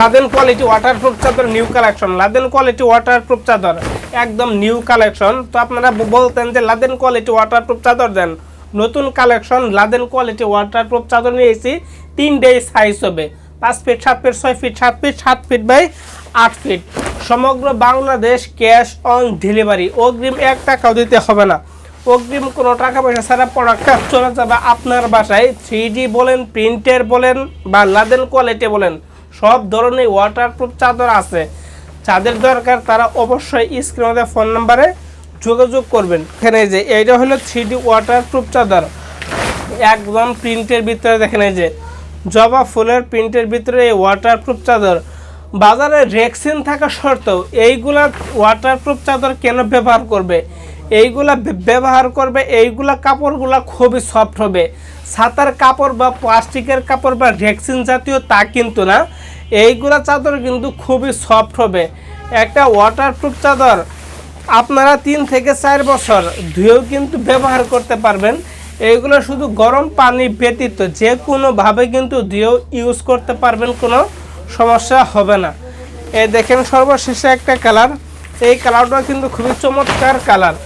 Laden quality waterproof চাদর new collection, Laden quality waterproof চাদর একদম নিউ কালেকশন। তো আপনারা বলতেন যে লাদেন কোয়ালিটি ওয়াটারপ্রুফ চাদর দেন, নতুন কালেকশন লাদেন কোয়ালিটি ওয়াটারপ্রুফ চাদর নিয়েছি। 3 সাইজ হবে, 5 feet 7 feet 6 feet 7 feet 7 feet by 8 feet. সমগ্র বাংলাদেশ ক্যাশ অন ডেলিভারি, অগ্রিম 1 টাকাও দিতে হবে না। অগ্রিম কোনো টাকা পয়সা ছাড়া প্রোডাক্টটা চলে যাবে আপনার বাসায়। 3D বলেন, প্রিন্টের বলেন বা লাদেন কোয়ালিটি বলেন, সব ধরনের ওয়াটারপ্রুফ চাদর আছে। যাদের দরকার তারা অবশ্যই স্ক্রিনে ফোন নাম্বারে যোগাযোগ করবেন। এখানে যে এইটা হলো 3D ওয়াটারপ্রুফ চাদর, একদম প্রিন্টের ভিতরে দেখেন এই যে জবা ফুলের প্রিন্টের ভিতরে এই ওয়াটারপ্রুফ চাদর। বাজারে রেক্সিন থাকা সত্ত্বেও এইগুলা ওয়াটারপ্রুফ চাদর কেন ব্যবহার করবে? এইগুলা কাপড়গুলা খুবই সফট হবে। ছাতার কাপড় বা প্লাস্টিকের কাপড় বা রেক্সিন জাতীয় তা কিন্তু না, এইগুলা চাদর কিন্তু খুবই সফট হবে। একটা ওয়াটারপ্রুফ চাদর আপনারা 3 থেকে 4 বছর ধুয়েও কিন্তু ব্যবহার করতে পারবেন। এইগুলো শুধু গরম পানি ব্যতীত যে কোনোভাবে কিন্তু ধুয়েও ইউজ করতে পারবেন, কোনো সমস্যা হবে না। এই দেখেন সর্বশেষে একটা কালার, এই কালারটা কিন্তু খুবই চমৎকার কালার।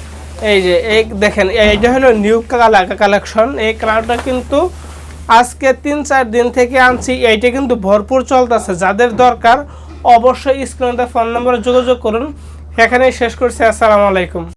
এই যে এই দেখেন এইটা হলো নিউ কালেকশন। এই কালারটা কিন্তু আজকে 3-4 দিন থেকে আনছি, এইটা কিন্তু ভরপুর চলতেছে। যাদের দরকার অবশ্যই স্ক্রিনে ফোন নম্বরে যোগাযোগ করুন। এখানেই শেষ করছি, আসসালামু আলাইকুম।